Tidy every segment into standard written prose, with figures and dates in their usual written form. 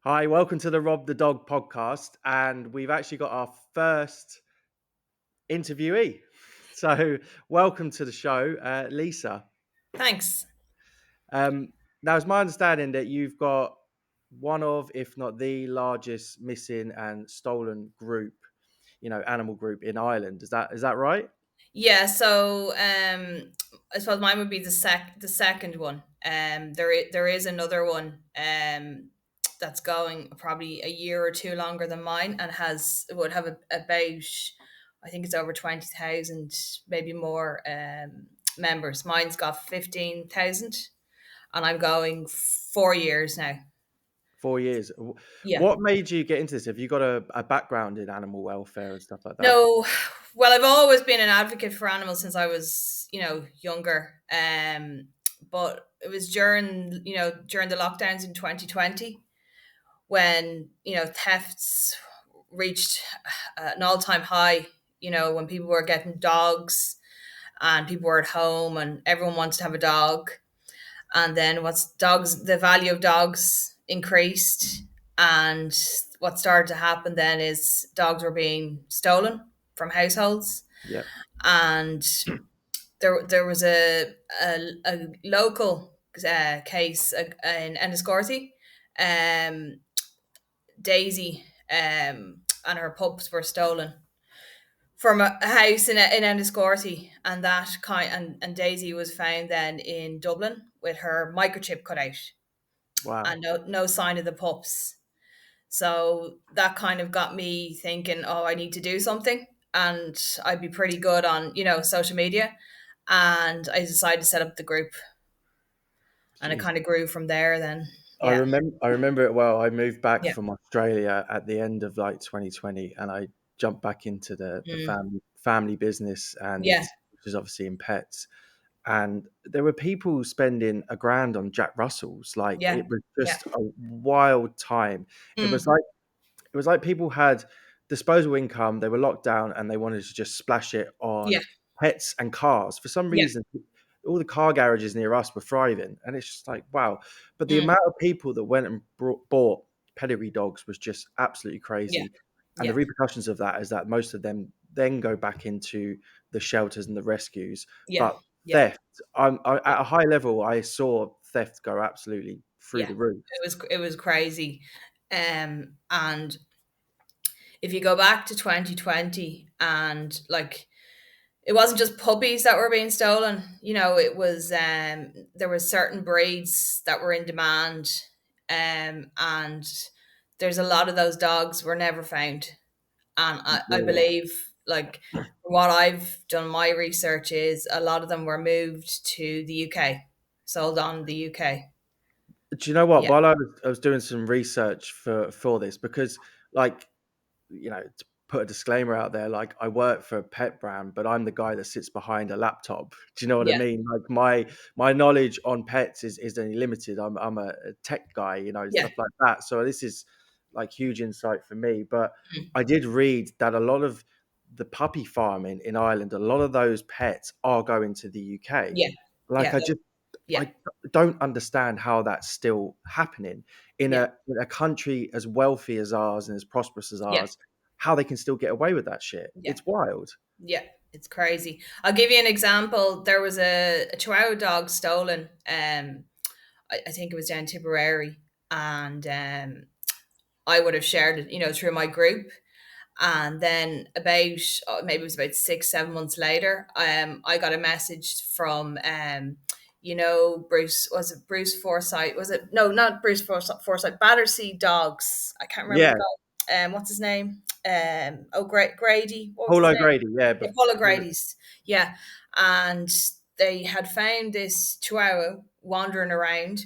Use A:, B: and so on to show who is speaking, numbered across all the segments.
A: Hi, welcome to the Rob the Dog podcast. And we've actually got our first interviewee. So, welcome to the show, Lisa.
B: Thanks.
A: Now, it's my understanding that you've got one of, if not the largest missing and stolen group, animal group in Ireland. Is that right?
B: Yeah, so I suppose mine would be the second one. There is another one that's going probably a year or two longer than mine and has would have about, I think it's over 20,000, maybe more members. Mine's got 15,000, and I'm going 4 years now.
A: 4 years.
B: Yeah.
A: What made you get into this? Have you got a background in animal welfare and stuff like that?
B: No, well, I've always been an advocate for animals since I was, younger. But it was during the lockdowns in 2020 when, thefts reached an all-time high, when people were getting dogs and people were at home and everyone wanted to have a dog. And then the value of dogs increased, and what started to happen then is dogs were being stolen from households.
A: Yeah.
B: And there was a local case in Enniscorthy. um Daisy, and her pups were stolen from a house in Enniscorthy, and and Daisy was found then in Dublin with her microchip cut out
A: Wow.
B: and no sign of the pups. So that kind of got me thinking, oh, I need to do something. And I'd be pretty good on, social media. And I decided to set up the group, and it
A: Jeez.
B: kind of grew from there then.
A: I
B: Yeah.
A: remember I remember it well. I moved back
B: Yeah.
A: from Australia at the end of like 2020, and I jumped back into the
B: Mm.
A: family business, and
B: Yeah.
A: which is obviously in pets. And there were people spending a grand on Jack Russells. Like,
B: Yeah.
A: it was
B: Yeah.
A: just a wild time. It was
B: Mm.
A: like it was like people had disposable income, they were locked down, and they wanted to just splash it
B: Yeah.
A: on pets and cars. For some
B: Yeah.
A: reason, all the car garages near us were thriving, and it's just like, wow. But the
B: Mm.
A: amount of people that went and bought pedigree dogs was just absolutely
B: Yeah.
A: crazy. And the
B: Yeah.
A: repercussions of that is that most of them then go back into the shelters and the rescues.
B: Yeah.
A: But
B: Yeah.
A: theft, at a high level, I saw theft go absolutely through
B: Yeah.
A: the roof.
B: It was crazy. And if you go back to 2020, and like, it wasn't just puppies that were being stolen. It was, there was certain breeds that were in demand, and there's a lot of those dogs were never found. And I
A: Really.
B: believe, like, what I've done my research is a lot of them were moved to the UK, sold on the UK.
A: Do you know what?
B: Yeah.
A: While I was doing some research for this, because, like, to put a disclaimer out there, like, I work for a pet brand, but I'm the guy that sits behind a laptop. Do you know what I
B: Yeah.
A: mean? Like, my knowledge on pets is only limited. I'm a tech guy, and
B: Yeah.
A: stuff like that. So this is like huge insight for me. But
B: Mm.
A: I did read that a lot of the puppy farming in Ireland, a lot of those pets are going to the UK.
B: Yeah.
A: Like,
B: Yeah. Yeah.
A: I don't understand how that's still happening in
B: Yeah.
A: a country as wealthy as ours and as prosperous as
B: Yeah.
A: ours, how they can still get away with that shit.
B: Yeah.
A: It's wild.
B: Yeah, it's crazy. I'll give you an example. There was a Chihuahua dog stolen. I think it was down Tipperary, and I would have shared it, through my group. And then about, maybe it was about 6, 7 months later, I got a message from, Bruce. Was it Bruce Forsyth? Was it, no, not Bruce Forsyth? Battersea Dogs. I can't remember
A: Yeah.
B: the guy. What's his name? Grady. What was
A: Paul
B: his name?
A: O'Grady, yeah,
B: Yeah,
A: but
B: Paul O'Grady's. Yeah, and they had found this Chihuahua wandering around,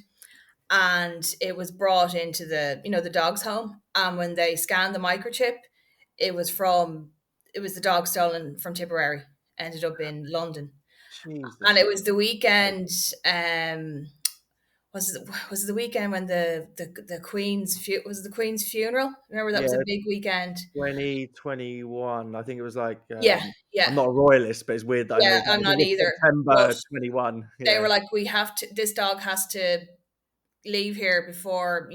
B: and it was brought into the dog's home. And when they scanned the microchip, it was from it was the dog stolen from Tipperary, ended up in London. And
A: Jesus.
B: it was the weekend. Was it the weekend when the was it the Queen's funeral? Remember, that was a
A: Yeah,
B: big weekend.
A: 2021. I think it was like,
B: Yeah,
A: I'm
B: yeah,
A: not a royalist, but it's weird that I know
B: yeah.
A: that.
B: I'm
A: I think
B: not
A: it's
B: either, but
A: September 21.
B: they were
A: Yeah.
B: like, we have to. This dog has to leave here before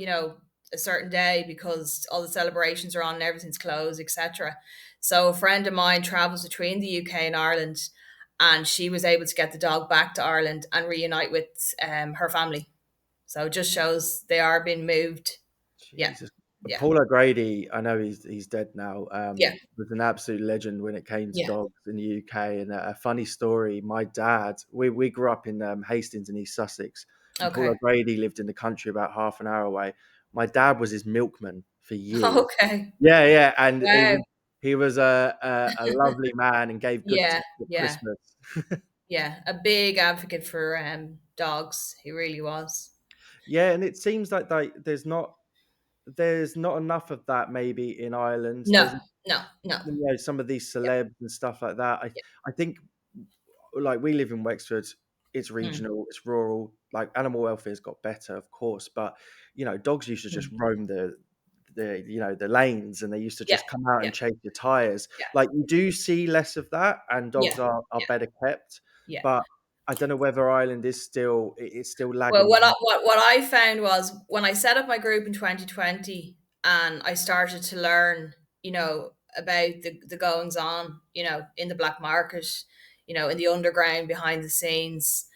B: a certain day because all the celebrations are on and everything's closed, etc. So a friend of mine travels between the UK and Ireland, and she was able to get the dog back to Ireland and reunite with her family. So it just shows they are being moved. Yeah,
A: Jesus.
B: yeah,
A: Paul O'Grady, I know he's dead now.
B: yeah.
A: Was an absolute legend when it came to
B: Yeah.
A: dogs in the UK. And a funny story: my dad, we grew up in Hastings in East Sussex, and Paul
B: Okay.
A: O'Grady lived in the country about half an hour away. My dad was his milkman for years.
B: Okay.
A: Yeah, yeah, and
B: Wow.
A: he was a lovely man and gave good
B: Yeah.
A: tips at
B: Yeah.
A: Christmas.
B: Yeah. A big advocate for dogs. He really was.
A: Yeah, and it seems like there's not enough of that maybe in Ireland.
B: No.
A: There's
B: No. No.
A: some of these
B: Yeah.
A: celebs and stuff like that. I think like we live in Wexford, it's
B: Mm,
A: regional, it's rural. Like animal welfare's got better, of course, but dogs used to just
B: mm.
A: roam the lanes, and they used to
B: Yeah.
A: just come out
B: Yeah.
A: and chase your tires.
B: Yeah.
A: Like you do see less of that, and dogs
B: Yeah.
A: are
B: Yeah.
A: better kept.
B: Yeah.
A: But I don't know whether Ireland is it's still
B: Well,
A: lagging
B: what
A: behind.
B: I found was when I set up my group in 2020 and I started to learn, about the goings on, in the black market, in the underground behind the scenes,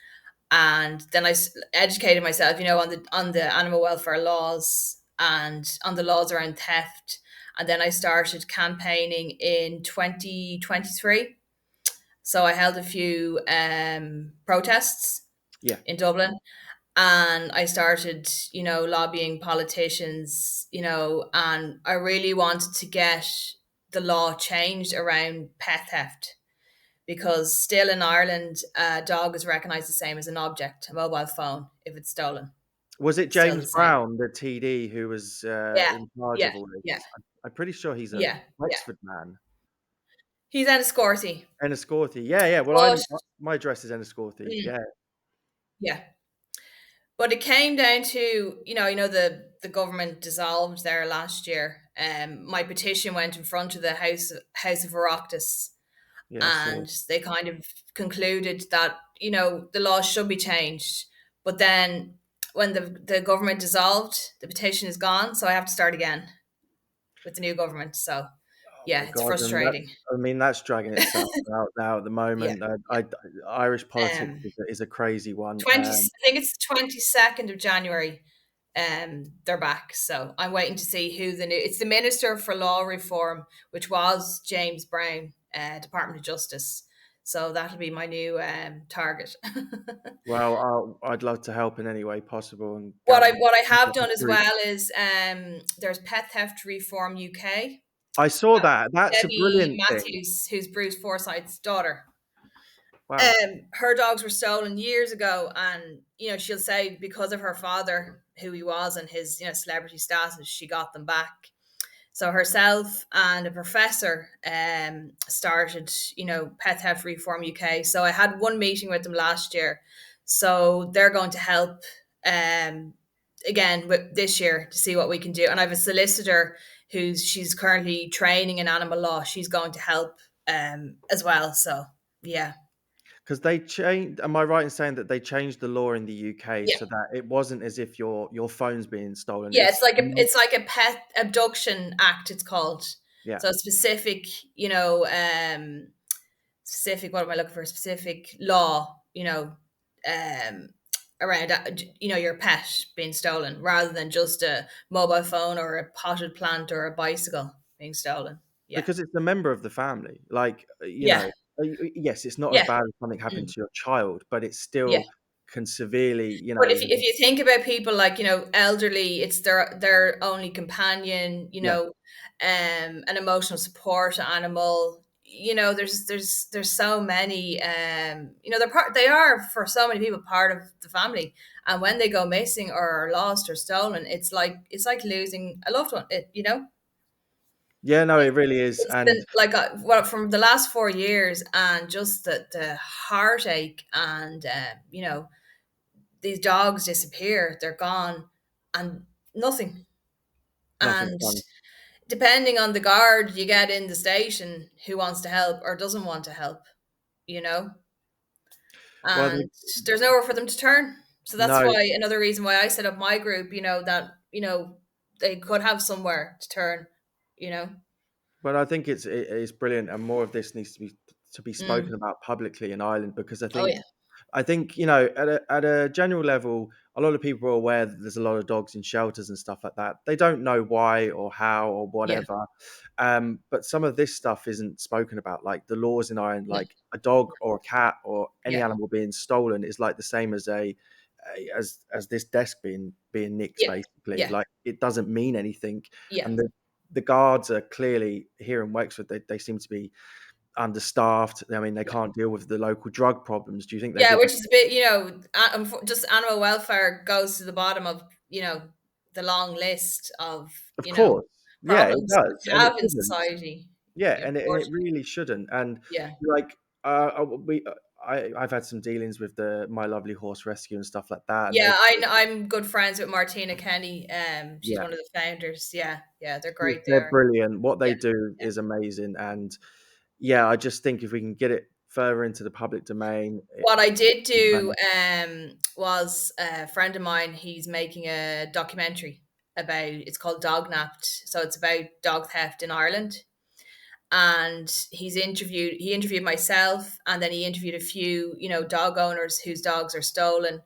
B: and then educated myself, on the animal welfare laws and on the laws around theft, and then I started campaigning in 2023. So I held a few protests
A: Yeah.
B: in Dublin, and I started, lobbying politicians, and I really wanted to get the law changed around pet theft because still in Ireland, a dog is recognised the same as an object, a mobile phone, if it's stolen.
A: Was it
B: It's still
A: James
B: the same.
A: Brown, the TD, who was
B: Yeah,
A: in charge
B: yeah,
A: of all
B: yeah,
A: this? I'm pretty sure he's a
B: yeah, yeah.
A: Wexford man.
B: He's Enniscorthy,
A: Enniscorthy. Yeah, yeah. Well,
B: but
A: my address is Enniscorthy.
B: mm,
A: Yeah,
B: yeah. But it came down to, the government dissolved there last year. My petition went in front of the House of Oireachtas,
A: yeah. So
B: and they kind of concluded that the law should be changed. But then when the government dissolved, the petition is gone, so I have to start again with the new government. So
A: oh
B: yeah,
A: my
B: it's
A: god, and
B: frustrating.
A: that's dragging itself out now at the
B: Yeah,
A: moment.
B: yeah.
A: Irish politics
B: Um,
A: is a crazy one.
B: 20, I think it's 22nd of January. They're back, so I'm waiting to see who the new. It's the Minister for Law Reform, which was James Brown, Department of Justice. So that'll be my new target.
A: Well, I'd love to help in any way possible and
B: what I
A: gather
B: what I have
A: the
B: done as
A: truth.
B: well is there's Pet Theft Reform UK.
A: I saw
B: Uh,
A: that. That's a
B: Debbie
A: brilliant thing.
B: Matthews, who's Bruce Forsyth's daughter.
A: Wow.
B: Her dogs were stolen years ago, and she'll say because of her father, who he was, and his celebrity status, she got them back. So herself and a professor started, Pet Theft Reform UK. So I had one meeting with them last year. So they're going to help again with this year to see what we can do. And I have a solicitor she's currently training in animal law. She's going to help as well. So yeah.
A: Because they changed. Am I right in saying that they changed the law in the UK
B: Yeah.
A: so that it wasn't as if your phone's being stolen?
B: Yeah,
A: It's
B: it's like a pet abduction act, it's called.
A: yeah,
B: So specific, specific, what am I looking for? Specific law, um around your pet being stolen rather than just a mobile phone or a potted plant or a bicycle being stolen. Yeah.
A: because it's a member of the family. Like
B: Yeah.
A: yes, it's not as
B: Yeah.
A: bad as something happened
B: Mm.
A: to your child, but it
B: Yeah.
A: still can severely,
B: But if you think about people like, elderly, it's their only companion,
A: yeah,
B: an emotional support animal. There's so many, they are for so many people part of the family, and when they go missing or are lost or stolen, it's like losing a loved one.
A: yeah. No, it really is,
B: It's
A: and
B: been like well, from the last 4 years, and just the heartache, and these dogs disappear, they're gone, and nothing.
A: nothing's
B: And
A: done.
B: depending on the guard you get in the station who wants to help or doesn't want to help, you know,
A: Well,
B: and there's nowhere for them to turn. So that's
A: no,
B: why another reason why I set up my group, that they could have somewhere to turn, you know.
A: But I think it's brilliant, and more of this needs to be
B: Mm.
A: spoken about publicly in Ireland, because
B: Oh yeah,
A: I think, you know, at a general level, a lot of people are aware that there's a lot of dogs in shelters and stuff like that. They don't know why or how or
B: yeah,
A: whatever. But some of this stuff isn't spoken about. Like the laws in Ireland,
B: no,
A: like a dog or a cat or any
B: yeah,
A: animal being stolen is like the same as as this desk being nicked.
B: yeah,
A: Basically,
B: yeah,
A: like it doesn't mean anything.
B: yeah,
A: And the guards are clearly here in Wexford. They seem to be understaffed. I mean, they
B: yeah.
A: can't deal with the local drug problems. Do you think they're
B: Yeah,
A: giving?
B: which is a bit, just animal welfare goes to the bottom of, the long list of,
A: Of course. Yeah, it
B: problems
A: does,
B: we
A: and it
B: have in
A: shouldn't.
B: society,
A: Yeah, and it
B: unfortunately.
A: really shouldn't. And
B: Yeah.
A: like, I've had some dealings with the My Lovely Horse Rescue and stuff like that, and
B: Yeah,
A: they,
B: I'm good friends with Martina Kenny. She's
A: yeah,
B: one of the founders. Yeah, yeah, they're great
A: they're
B: there.
A: brilliant. What
B: Yeah,
A: they do
B: yeah.
A: is amazing, and yeah, I just think if we can get it further into the public domain,
B: What I did do
A: amazing.
B: was a friend of mine. He's making a documentary about. It's called Dog Napped. So it's about dog theft in Ireland. And he interviewed myself, and then he interviewed a few dog owners whose dogs are stolen,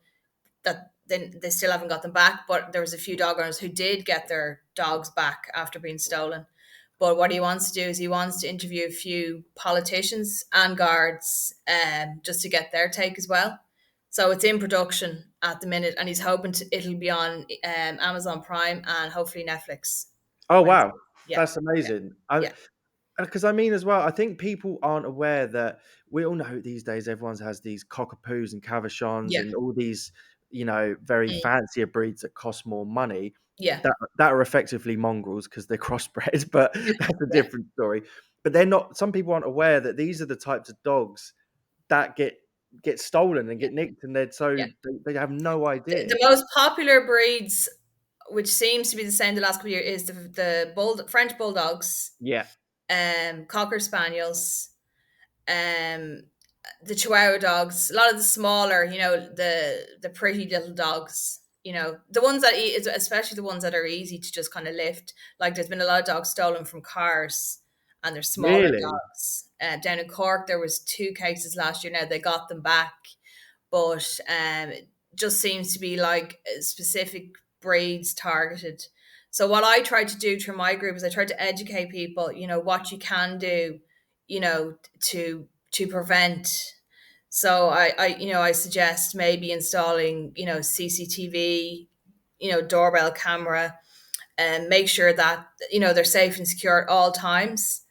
B: that then they still haven't got them back, but there was a few dog owners who did get their dogs back after being stolen. But what he wants to do is he wants to interview a few politicians and guards, just to get their take as well. So it's in production at the minute, and he's hoping it'll be on Amazon Prime and hopefully Netflix.
A: Oh
B: When
A: wow,
B: yeah,
A: that's
B: yeah,
A: amazing.
B: yeah,
A: Because I mean, as well, I think people aren't aware that we all know these days everyone has these cockapoos and cavachons
B: yeah,
A: and all these, you know, very
B: mm,
A: fancier breeds that cost more money.
B: yeah,
A: That are effectively mongrels because they're crossbred, but
B: yeah,
A: that's a
B: yeah,
A: different story. But they're not. Some people aren't aware that these are the types of dogs that get stolen and
B: yeah,
A: get nicked, and they're so
B: yeah.
A: they have no idea.
B: The most popular breeds, which seems to be the same the last couple of years, is the French bulldogs,
A: Yeah,
B: cocker spaniels, um, the Chihuahua dogs. A lot of the smaller, the pretty little dogs. The ones that eat, especially the ones that are easy to just kind of lift. Like there's been a lot of dogs stolen from cars, and they're smaller
A: really,
B: dogs. Down in Cork, there was two cases last year. Now they got them back, but it just seems to be like specific breeds targeted. So what I tried to do through my group is I tried to educate people, what you can do, to prevent. So I suggest maybe installing, CCTV, doorbell camera, and make sure that they're safe and secure at all times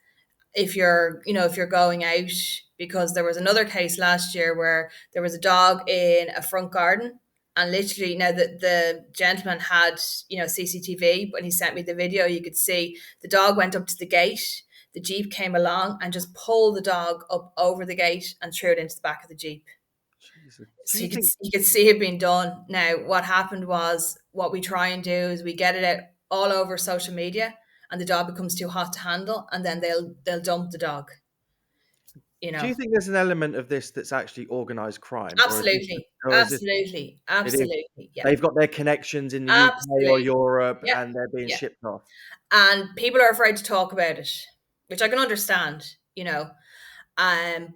B: if you're going out, because there was another case last year where there was a dog in a front garden, and literally now the gentleman had CCTV. When he sent me the video, you could see the dog went up to the gate, the jeep came along and just pulled the dog up over the gate and threw it into the back of the jeep.
A: Jesus. Do
B: So
A: you
B: you could
A: think
B: you could see it being done. Now, what happened was, what we try and do is we get it out all over social media, and the dog becomes too hot to handle, and then they'll dump the dog. You
A: Do
B: know,
A: you think there's an element of this that's actually organized crime,
B: absolutely,
A: or is this
B: absolutely,
A: it is
B: absolutely, yeah,
A: they've got their connections in the UK or
B: absolutely,
A: Europe
B: yeah,
A: and they're being
B: yeah.
A: shipped off?
B: And people are afraid to talk about it, which I can understand.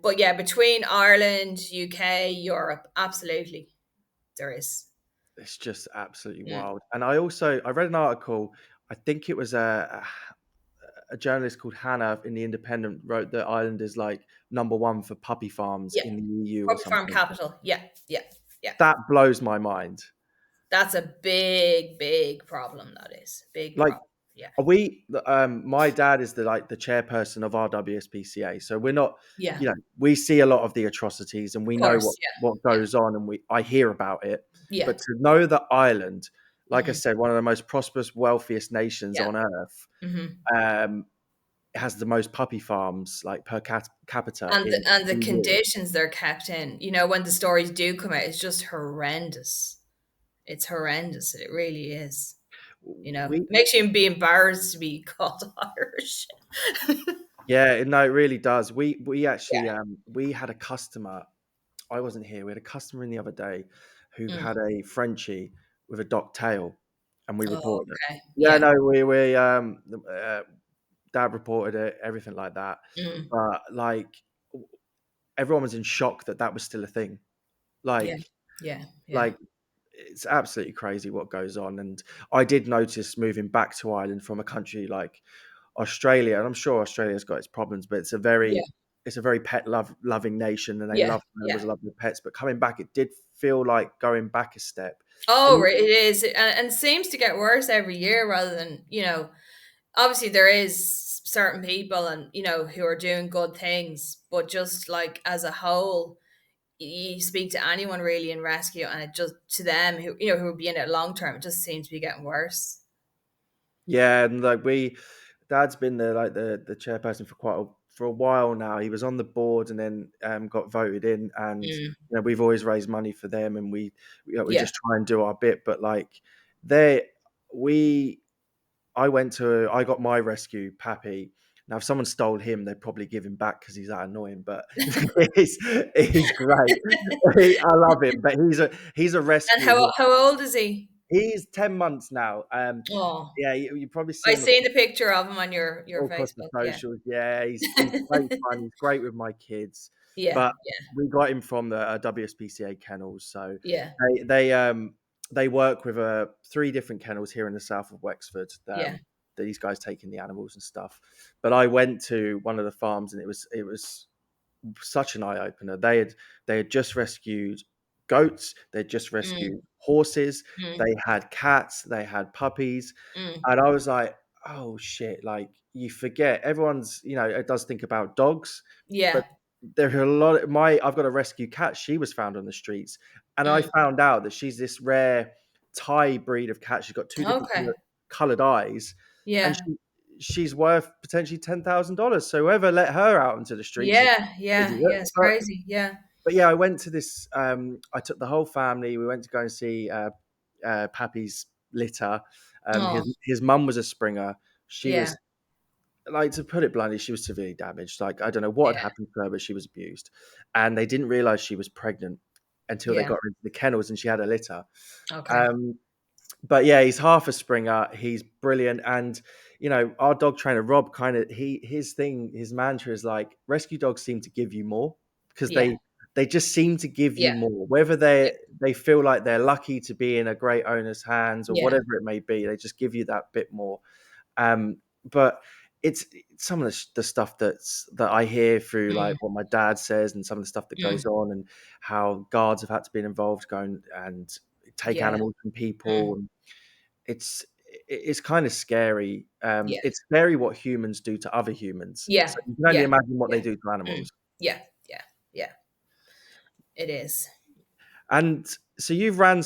B: But yeah, between Ireland, UK, Europe, absolutely, there is.
A: It's just absolutely
B: Mm.
A: wild. And I read an article. I think it was a journalist called Hannah in the Independent wrote that Ireland is like number one for puppy farms
B: Yeah,
A: in the EU or
B: puppy farm
A: something.
B: capital. Yeah, yeah, yeah.
A: That blows my mind.
B: That's a big, big problem. That is big
A: Like,
B: problem. Yeah,
A: my dad is the chairperson of RWSPCA, so we're not,
B: yeah,
A: you know, we see a lot of the atrocities and
B: of
A: we know
B: course.
A: what
B: Yeah,
A: goes on, and I hear about it.
B: yeah,
A: But to know that Ireland,
B: yeah,
A: like I said, one of the most prosperous, wealthiest nations
B: yeah.
A: on earth,
B: Hmm.
A: um, has the most puppy farms like capita
B: And
A: in
B: the
A: EU.
B: conditions they're kept in, when the stories do come out, it's just horrendous. It's horrendous. It really is.
A: We
B: It makes you be embarrassed to be called Irish.
A: Yeah, no, it really does. We
B: Yeah.
A: actually we had a customer. I wasn't here. We had a customer in the other day who
B: Mm.
A: had a Frenchie with a docked tail, and we
B: Oh,
A: reported it.
B: okay.
A: Yeah,
B: Yeah.
A: no, dad reported it, everything like that.
B: Mm.
A: But like everyone was in shock that that was still a thing.
B: Yeah.
A: Like,
B: Yeah. Yeah.
A: like it's absolutely crazy what goes on. And I did notice moving back to Ireland from a country like Australia, and I'm sure Australia's got its problems, but
B: Yeah.
A: it's a very loving nation, and they
B: Yeah.
A: love
B: Yeah.
A: animals, love their pets. But coming back, it did feel like going back a step.
B: Oh,
A: And
B: right, it is, and seems to get worse every year rather than, obviously there is certain people and, who are doing good things, but just like as a whole, you speak to anyone really in rescue and it just, to them who would be in it long term, it just seems to be getting worse.
A: yeah, and like dad's been the chairperson for for a while now. He was on the board and then got voted in, and
B: Mm,
A: we've always raised money for them, and we
B: yeah.
A: just try and do our bit. But like they we I got my rescue Pappy. Now, if someone stole him, they'd probably give him back because he's that annoying. But he's he's great. I love him, but he's a
B: And
A: rescue.
B: how old is he?
A: He's 10 months now.
B: Oh,
A: Yeah, you probably see
B: I
A: him
B: seen the picture of him on your
A: all across the
B: Facebook. Yeah.
A: socials. Yeah, he's great fun. He's great with my kids.
B: Yeah.
A: But
B: Yeah.
A: we got him from the WSPCA kennels. So
B: Yeah.
A: they they um they work with three different kennels here in the south of Wexford.
B: Yeah.
A: That these guys take in the animals and stuff. But I went to one of the farms, and it was such an eye opener. They had just rescued goats. They'd just
B: Mm,
A: rescued horses.
B: mm,
A: They had cats. They had puppies,
B: mm.
A: and I was like, "Oh shit!" Like you forget everyone's. It does think about dogs,
B: Yeah.
A: but there are a lot. I've got a rescue cat. She was found on the streets, and I
B: Mm.
A: found out that she's this rare Thai breed of cat. She's got two different
B: Okay.
A: colored eyes, and
B: Yeah.
A: she's worth potentially $10,000. So whoever let her out into the streets is
B: Yeah.
A: crazy.
B: Yeah. Yeah. It's crazy. Yeah.
A: But yeah, I went to this. I took the whole family. We went to go and see Pappy's litter.
B: Oh,
A: His mum was a Springer. She
B: yeah.
A: was, like, to put it bluntly, she was severely damaged. Like, I don't know what had
B: Yeah.
A: happened to her, but she was abused, and they didn't realize she was pregnant until they
B: Yeah.
A: got her into the kennels and she had a litter.
B: Okay.
A: Um, but yeah, he's half a Springer. He's brilliant, and our dog trainer Rob kind of his mantra is like rescue dogs seem to give you more because
B: Yeah.
A: they just seem to give you
B: Yeah.
A: more, whether
B: Yeah.
A: they feel like they're lucky to be in a great owner's hands or
B: Yeah.
A: whatever it may be. They just give you that bit more. But it's some of the stuff that I hear through like
B: Mm.
A: what my dad says and some of the stuff that goes
B: Mm.
A: on and how guards have had to be involved going and take
B: Yeah.
A: animals from
B: Mm.
A: people. And it's kind of scary.
B: Yeah.
A: It's scary what humans do to other humans.
B: Yeah.
A: So you can only
B: Yeah.
A: imagine what they
B: Yeah.
A: do to
B: Mm.
A: animals.
B: Yeah. Yeah. Yeah. It is.
A: And so you've been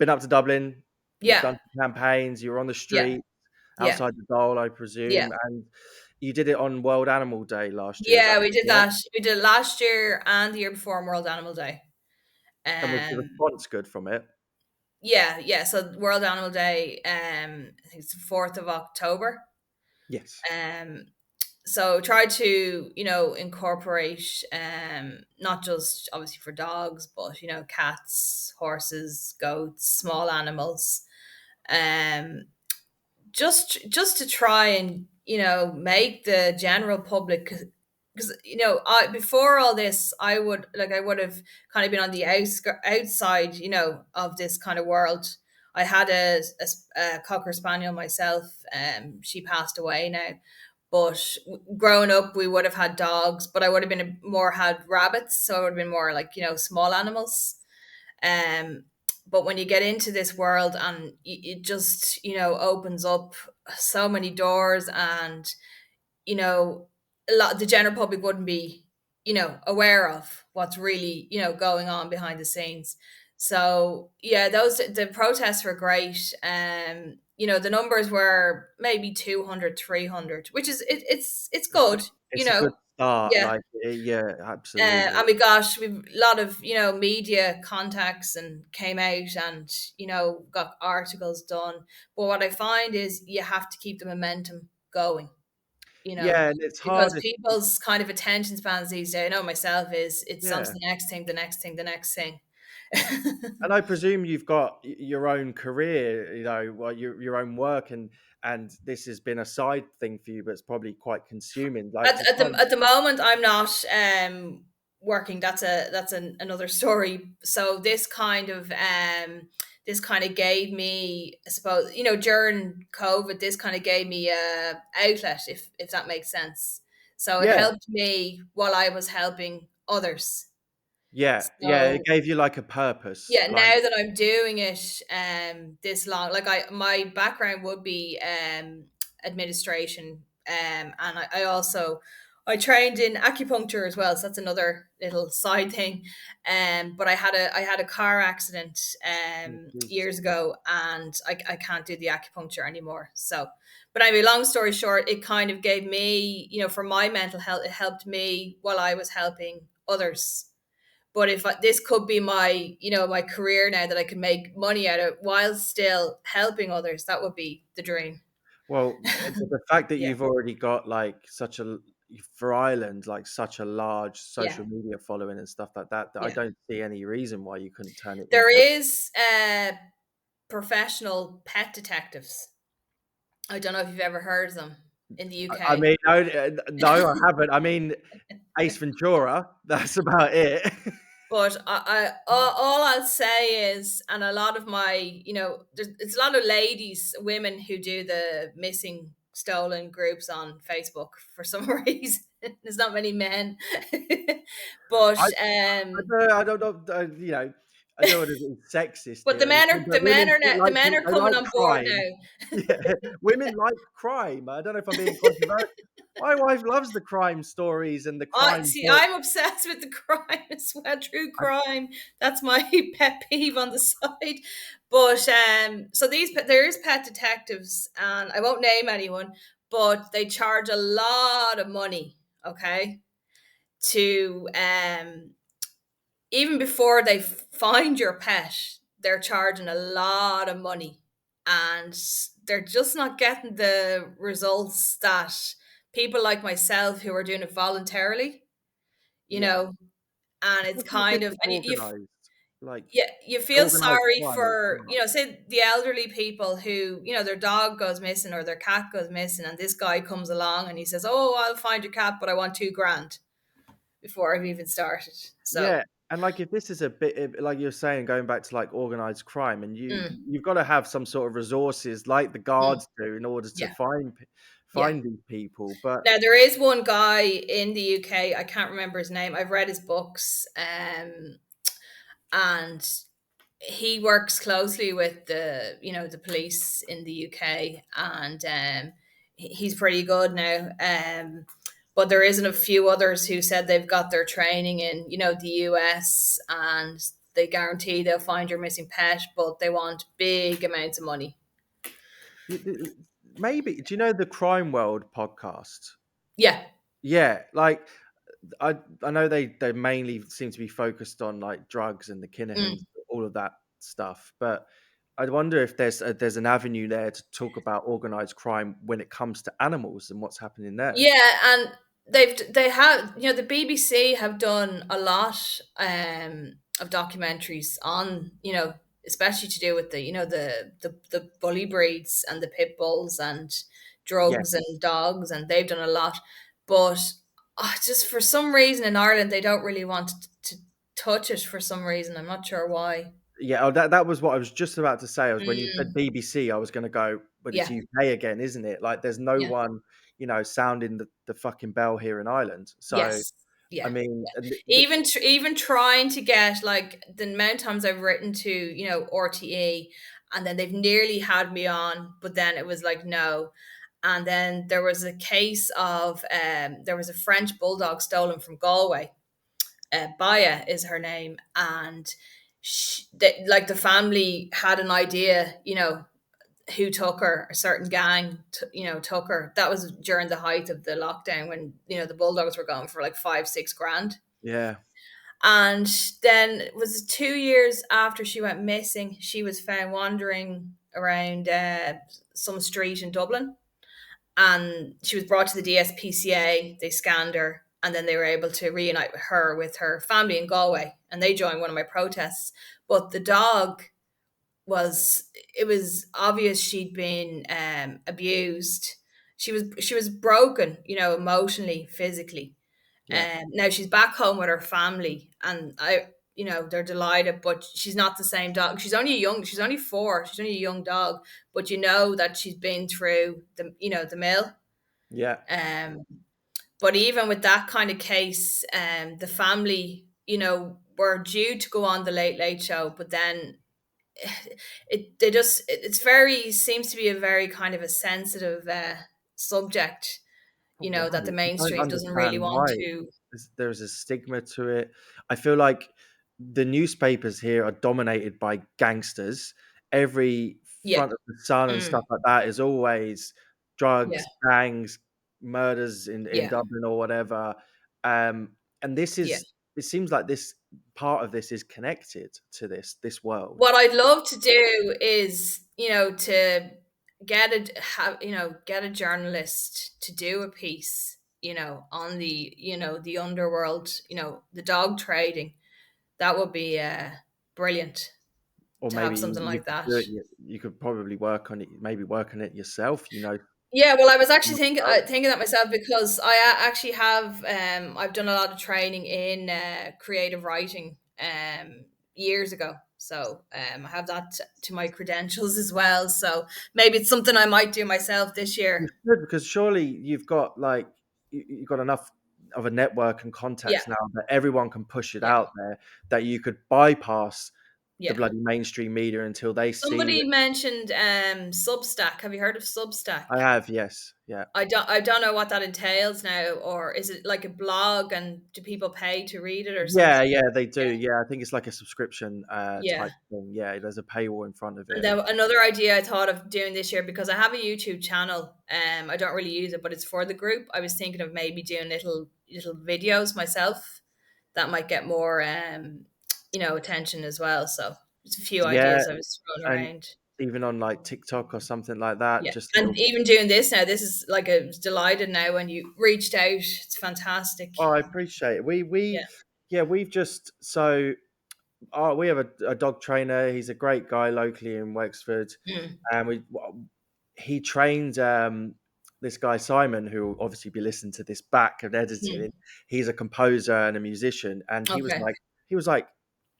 A: up to Dublin, you've
B: Yeah.
A: done campaigns, you're on the
B: Yeah.
A: street
B: Yeah.
A: outside the Dole, I
B: Yeah.
A: presume, and you did it on World Animal Day last year. Is that
B: Yeah. We did
A: right?
B: that. We did it last year and the year before on World Animal Day.
A: And was the
B: Um.
A: response good from it?
B: Yeah. Yeah. So World Animal Day. I think it's the 4th of October.
A: Yes.
B: Um. So try to incorporate not just obviously for dogs, but cats, horses, goats, small animals, um just to try and make the general public, because I before all this I would have kind of been on the outside of this kind of world. I had a cocker spaniel myself. She passed away now, but growing up we would have had dogs, but I would have been more had rabbits, so it would have been more like small animals. um, but when you get into this world and it just opens up so many doors, and a lot the general public wouldn't be aware of what's really going on behind the scenes. So yeah, those the protests were great. The numbers were maybe 200, 300, which is it's
A: It's a
B: good.
A: it's a good start.
B: Yeah.
A: Like, yeah, absolutely.
B: And we got we've a lot of media contacts and came out and got articles done. But what I find is you have to keep the momentum going, you know,
A: Yeah, and it's hard
B: because
A: if
B: people's kind of attention spans these days, I know myself, is it's on to
A: yeah.
B: the next thing, the next thing, the next thing.
A: And I presume you've got your own career, well, your own work, and this has been a side thing for you, but it's probably quite consuming. Like to try and
B: At the moment, I'm not working. Another story. So this kind of gave me, I suppose, during COVID, this kind of gave me a outlet, if that makes sense. So it
A: yeah,
B: helped me while I was helping others.
A: yeah, it
B: So
A: gave you like a purpose,
B: yeah,
A: like
B: now that I'm doing it this long, like my background would be administration, and I also I trained in acupuncture as well, so that's another little side thing. But I had a car accident
A: oh, jeez.
B: years ago, and I can't do the acupuncture anymore. So, but anyway, long story short, it kind of gave me, for my mental health, it helped me while I was helping others. But if this could be my, my career now, that I can make money out of while still helping others, that would be the dream.
A: Well, the fact that
B: Yeah,
A: you've already got like for Ireland, like such a large
B: yeah.
A: social media following and stuff like that, that I
B: Yeah.
A: don't see any reason why you couldn't turn it
B: There
A: into.
B: is professional pet detectives. I don't know if you've ever heard of them in the
A: I
B: UK.
A: mean, no, no, I haven't. I mean, Ace Ventura. That's about it.
B: But all I'll say is, and a lot of my, it's a lot of ladies, women who do the missing, stolen groups on Facebook for some reason. There's not many men, but
A: I, I don't know. I don't want to be sexist
B: but
A: here or anything, but women
B: the
A: like
B: men are
A: they
B: coming
A: like
B: on board
A: crime.
B: now.
A: Yeah, women like crime. I don't know if I'm being controversial. My wife loves the crime stories and the
B: I
A: crime
B: see.
A: books.
B: I'm obsessed with the crime as well. True crime. That's my pet peeve on the side. But so there is pet detectives, and I won't name anyone, but they charge a lot of money. Okay, to even before they find your pet, they're charging a lot of money, and they're just not getting the results that people like myself who are doing it voluntarily, you
A: Yeah.
B: know, and it's
A: Especially if
B: kind of,
A: it's
B: and
A: organised, like
B: you feel
A: organised
B: sorry
A: crime, it's
B: for,
A: not.
B: say the elderly people who, their dog goes missing or their cat goes missing, and this guy comes along and he says, "Oh, I'll find your cat, but I want 2 grand before I've even started." So,
A: Yeah, and like if this is a bit like you're saying, going back to like organised crime, and
B: mm,
A: you've got to have some sort of resources like the
B: mm,
A: guards do in order to
B: yeah, yeah.
A: find these people. But
B: Now there is one guy in the UK. I can't remember his name. I've read his books, and he works closely with the police in the UK, and he's pretty good now. But there isn't a few others who said they've got their training in the US, and they guarantee they'll find your missing pet, but they want big amounts of money.
A: maybe do you know the Crime World podcast?
B: Yeah.
A: Yeah, like I know they mainly seem to be focused on like drugs and the Kinahans,
B: Mm.
A: all of that stuff, but I wonder if there's an avenue there to talk about organized crime when it comes to animals and what's happening there.
B: Yeah, and they have, the BBC have done a lot of documentaries on, especially to do with the, the bully breeds and the pit bulls and drugs
A: Yes.
B: and dogs, and they've done a lot. But just for some reason in Ireland they don't really want to touch it for some reason. I'm not sure why.
A: Yeah, oh, that was what I was just about to say. I was when you said
B: Mm,
A: BBC, I was going to go, but it's
B: yeah.
A: UK again, isn't it? Like, there's no
B: Yeah.
A: one, sounding the fucking bell here in Ireland. So,
B: Yes.
A: I
B: Yeah.
A: mean,
B: Yeah. Even trying to get, like, the amount of times I've written to, RTE, and then they've nearly had me on, but then it was like no. And then there was a case of there was a French bulldog stolen from Galway. Baya is her name, and like the family had an idea, who took her. A certain gang, took her. That was during the height of the lockdown when the bulldogs were going for like 5-6 grand.
A: yeah,
B: And then it was 2 years after she went missing, she was found wandering around some street in Dublin, and she was brought to the DSPCA. They scanned her, and then they were able to reunite with her with her family in Galway, and they joined one of my protests. But the dog was it was obvious she'd been abused. She was broken, emotionally, physically.
A: Yeah.
B: Now she's back home with her family, and they're delighted. But she's not the same dog. She's only 4. She's only a young dog, but you know that she's been through the mill.
A: Yeah.
B: Um, but even with that kind of case, the family, were due to go on the Late Late Show, but then it's very seems to be a very kind of a sensitive subject,
A: Why?
B: that the
A: I don't
B: mainstream doesn't really
A: understand
B: want
A: why.
B: to.
A: There's a stigma to it. I feel like the newspapers here are dominated by gangsters. Every
B: Yeah.
A: front of the Sun and
B: Mm,
A: stuff like that is always
B: yeah.
A: drugs, gangs, murders in
B: Yeah.
A: Dublin or whatever. And this
B: Yeah.
A: is it seems like this part of this is connected to this world.
B: What I'd love to do is, to get a journalist to do a piece, on the underworld, the dog trading. That would be brilliant
A: Or
B: to have
A: maybe
B: something
A: you
B: like
A: could
B: that.
A: do it. You could probably work on it. Maybe work on it yourself.
B: Yeah, well, I was actually thinking that myself, because actually have I've done a lot of training in creative writing years ago, so I have that to my credentials as well. So maybe it's something I might do myself this
A: You
B: year.
A: should, because surely you've got like you've got enough of a network and
B: Yeah,
A: contacts now that everyone can push it
B: yeah,
A: out there that you could bypass the
B: yeah.
A: bloody mainstream media until they see
B: Somebody
A: that.
B: mentioned Substack. Have you heard of Substack?
A: I have, yes, yeah,
B: I don't know what that entails now, or is it like a blog, and do people pay to read it or
A: yeah,
B: something?
A: yeah, they do.
B: Yeah,
A: Yeah, I think it's like a subscription
B: yeah.
A: type thing. Yeah, there's a paywall in front of
B: And
A: it.
B: then another idea I thought of doing this year, because I have a YouTube channel. I don't really use it, but it's for the group. I was thinking of maybe doing little videos myself that might get more attention as well. So there's a few
A: Yeah,
B: ideas I was throwing
A: and
B: around.
A: even on like TikTok or something like that,
B: Yeah.
A: just
B: And
A: little.
B: even doing this now, this is like, I was delighted now when you reached out. It's fantastic.
A: Oh, I appreciate it.
B: Yeah.
A: Yeah, we've just so. Oh, we have a dog trainer. He's a great guy locally in Wexford,
B: Mm,
A: and he trained this guy Simon, who will obviously be listening to this back and editing
B: mm.
A: it. He's a composer and a musician, and
B: Okay.
A: he was like,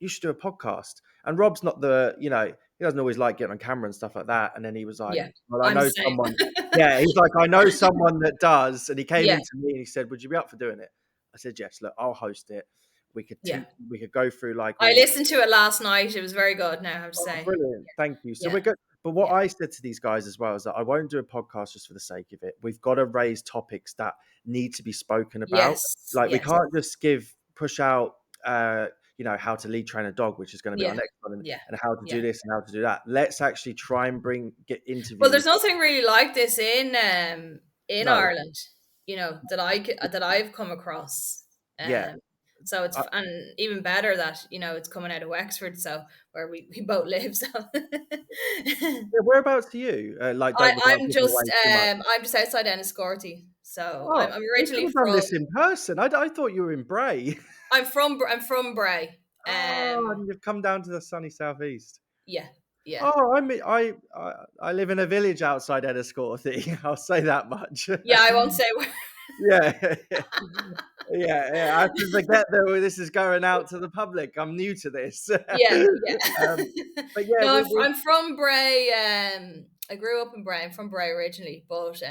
A: you should do a podcast. And Rob's not he doesn't always like getting on camera and stuff like that. And then he was like,
B: Yeah.
A: well, I
B: I'm the
A: know
B: same.
A: someone. Yeah, he's like, I know someone that does. And he came
B: Yeah.
A: into me and he said, would you be up for doing it? I said, yes. Look, I'll host it.
B: Yeah.
A: We could go through like
B: I
A: all the.
B: listened to it last night. It was very good, now I have to
A: Oh,
B: say.
A: brilliant. Thank you. So
B: Yeah.
A: we're good. But what
B: Yeah.
A: I said to these guys as well is that I won't do a podcast just for the sake of it. We've got to raise topics that need to be spoken about.
B: Yes.
A: Like we
B: Yes.
A: can't just push out, how to lead train a dog, which is going to be our
B: Yeah.
A: next one,
B: Yeah.
A: and how to do
B: Yeah.
A: this and how to do that. Let's actually try and get
B: Well,
A: interviews.
B: there's nothing really like this in
A: No,
B: Ireland, that I've come across.
A: yeah.
B: Um, so it's,
A: Uh,
B: and even better that it's coming out of Wexford, so where we both live. So
A: yeah, whereabouts are you? Like, don't without
B: I'm
A: giving away
B: just
A: too much.
B: outside Enniscorthy. So
A: Oh,
B: I'm
A: we could
B: originally
A: have done
B: from
A: this in person. I thought you were in Bray.
B: I'm from Bray.
A: Oh, and you've come down to the sunny southeast.
B: Yeah, yeah.
A: Oh, I live in a village outside Enniscorthy. I'll say that much.
B: Yeah, I won't say where.
A: Yeah, yeah. I have to forget that this is going out to the public. I'm new to this.
B: Yeah, yeah.
A: But yeah,
B: No,
A: we
B: I'm from Bray. I grew up in Bray. I'm from Bray originally, but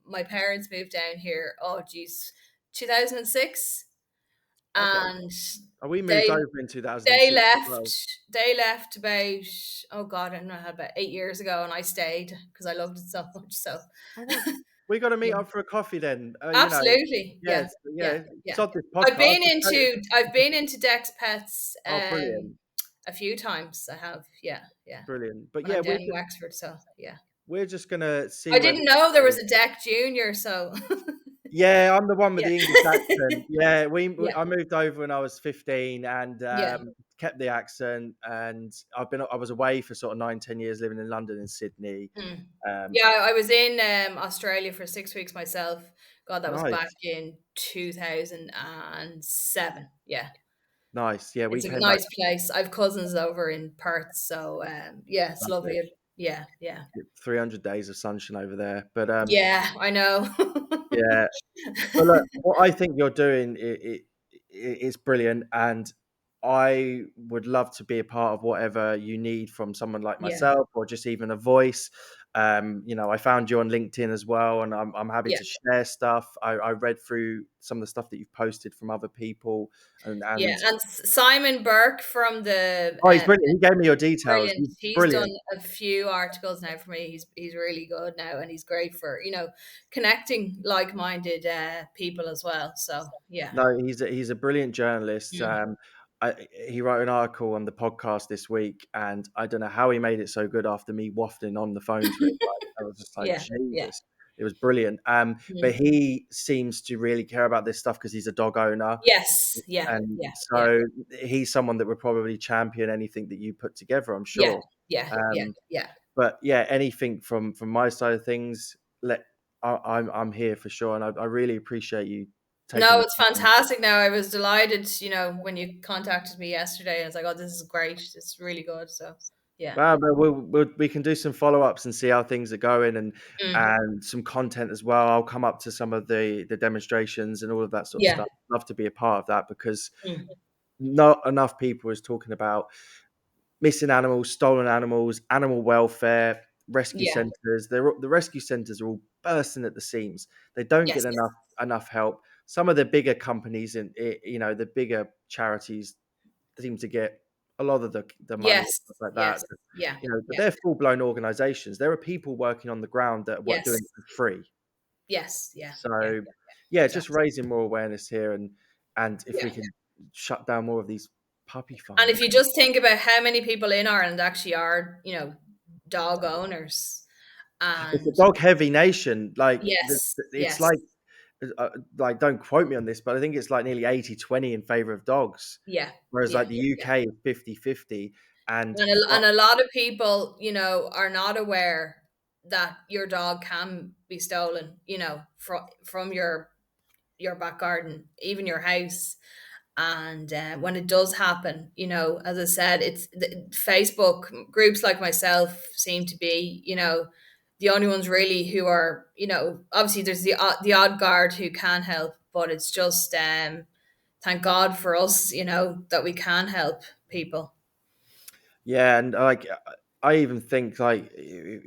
B: my parents moved down here. Oh, geez, 2006,
A: okay.
B: and
A: We moved
B: they
A: over in
B: they
A: 2006 as
B: left.
A: well.
B: They left about, oh God, I don't know how, about 8 years ago, and I stayed because I loved it so much. So
A: Oh, well, we got to meet
B: yeah.
A: up for a coffee then.
B: Absolutely.
A: Yeah,
B: Yeah. Yeah. Yeah.
A: sod this podcast.
B: I've been into Dex Pets
A: Oh, brilliant,
B: a few times. I have. Yeah. Yeah.
A: brilliant. But
B: When
A: yeah,
B: I'm down in Wexford. So yeah.
A: we're just gonna see
B: I
A: whether.
B: didn't know there was a Deck Junior, so
A: Yeah, I'm the one with
B: yeah.
A: the English accent. Yeah,
B: Yeah.
A: I moved over when I was 15, and
B: Yeah.
A: kept the accent, and I was away for sort of 9, 10 years living in London and Sydney.
B: Mm.
A: Um,
B: Yeah, I was in Australia for 6 weeks myself. God, that was back
A: nice,
B: in 2007. Yeah.
A: nice. Yeah, we
B: It's a
A: came back
B: nice place. I've cousins over in Perth, so yeah, it's
A: lovely.
B: lovely. Yeah, yeah.
A: 300 days of sunshine over there, but
B: Yeah, I know.
A: yeah. But look, what I think you're doing is brilliant, and I would love to be a part of whatever you need from someone like
B: Yeah,
A: myself, or just even a voice. I found you on LinkedIn as well, and I'm happy
B: yeah,
A: to share stuff. I read through some of the stuff that you've posted from other people,
B: yeah.
A: and
B: And Simon Burke from the
A: oh, he's brilliant. He gave me your details.
B: brilliant.
A: He's
B: He's done
A: brilliant.
B: a few articles now for me. He's really good now, and he's great for connecting like-minded people as well. So yeah.
A: No, he's a brilliant journalist.
B: Mm.
A: He wrote an article on the podcast this week, and I don't know how he made it so good after me waffling on the phone to him. Like, I was just like,
B: Yeah, yeah.
A: Jesus, it was brilliant. But
B: Mm.
A: he seems to really care about this stuff because he's a dog owner,
B: Yes, yeah,
A: and
B: yeah, yeah,
A: so he's someone that would probably champion anything that you put together, I'm
B: yeah,
A: sure.
B: yeah, yeah,
A: Um,
B: yeah.
A: but yeah, anything from my side of things, I'm here for sure, and I really appreciate you taking
B: No,
A: the
B: it's
A: time.
B: fantastic. Now I was delighted, when you contacted me yesterday. I was like, "Oh, this is great. It's really good." So, yeah.
A: Well, but we can do some follow ups and see how things are going,
B: Mm.
A: and some content as well. I'll come up to some of the demonstrations and all of that sort of
B: Yeah.
A: stuff. Love to be a part of that because
B: Mm.
A: not enough people is talking about missing animals, stolen animals, animal welfare, rescue
B: Yeah.
A: centres. The rescue centres are all bursting at the seams. They don't get
B: Yes.
A: enough help. Some of the bigger companies and the bigger charities seem to get a lot of the money and
B: Yes.
A: stuff like that.
B: Yes. Yeah.
A: But
B: Yeah.
A: they're full blown organisations. There are people working on the ground that are doing
B: Yes.
A: it for free.
B: Yes. Yeah. Yeah.
A: So yeah, just
B: Exactly.
A: raising more awareness here, and if we
B: Yeah.
A: can shut down more of these puppy
B: And if
A: farms.
B: you just think about how many people in Ireland actually are, dog owners,
A: It's a
B: and
A: dog heavy nation.
B: yes,
A: It's
B: yes,
A: like don't quote me on this, but I think it's like nearly 80-20 in favor of dogs,
B: yeah,
A: whereas
B: yeah,
A: like the
B: yeah.
A: UK is 50-50. And
B: And a lot of people, are not aware that your dog can be stolen, from your back garden, even your house. And when it does happen, as I said, it's Facebook groups like myself seem to be, the only ones really who are, obviously there's the odd guard who can help, but it's just thank God for us, that we can help people.
A: yeah, and like I even think like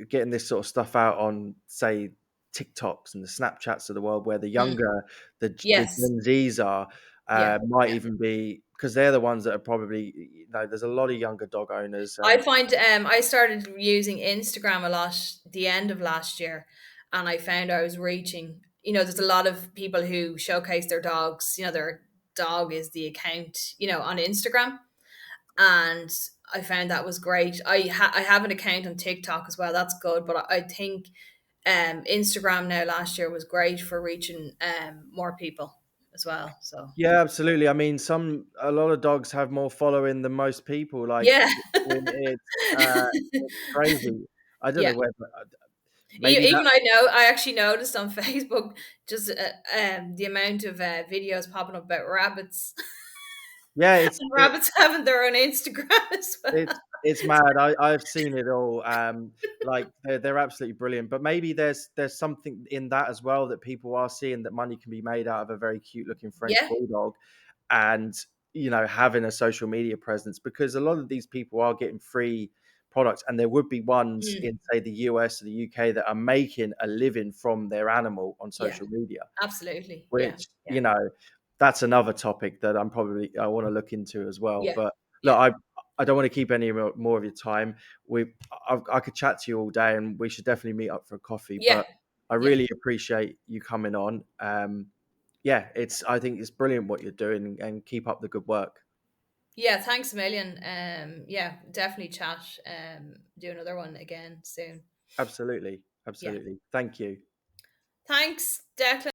A: getting this sort of stuff out on say TikToks and the Snapchats of the world, where the
B: Mm.
A: younger the
B: Yes.
A: Gen Zs are,
B: Yeah.
A: might
B: Yeah.
A: even be because they're the ones that are probably there's a lot of younger dog owners,
B: I
A: and
B: find I started using Instagram a lot the end of last year, and I found I was reaching. There's a lot of people who showcase their dogs. Their dog is the account. On Instagram, and I found that was great. I have an account on TikTok as well. That's good, but I think Instagram now last year was great for reaching more people as well. So
A: yeah, absolutely. I mean, a lot of dogs have more following than most people. Like
B: yeah,
A: it's crazy. I don't
B: yeah.
A: know whether maybe that.
B: Even I actually noticed on Facebook just the amount of videos popping up about rabbits
A: Yeah,
B: and rabbits having their own Instagram as well.
A: it's mad. I've seen it all. Like they're absolutely brilliant. But maybe there's something in that as well that people are seeing that money can be made out of a very cute looking French
B: Yeah.
A: bulldog, and having a social media presence, because a lot of these people are getting free products, and there would be ones
B: Mm.
A: in say the US or the UK that are making a living from their animal on
B: Yeah.
A: social media,
B: Absolutely. Yeah.
A: which
B: Yeah.
A: that's another topic that I want to look into as well.
B: Yeah.
A: But look,
B: Yeah.
A: I don't want to keep any more of your time. I could chat to you all day, and we should definitely meet up for a coffee.
B: Yeah.
A: But I
B: Yeah.
A: really appreciate you coming on. Yeah, I think it's brilliant what you're doing, and keep up the good work.
B: Yeah. Thanks a million. Yeah, definitely chat. Do another one again soon.
A: Absolutely,
B: Yeah.
A: absolutely. Thank you.
B: Thanks, Declan.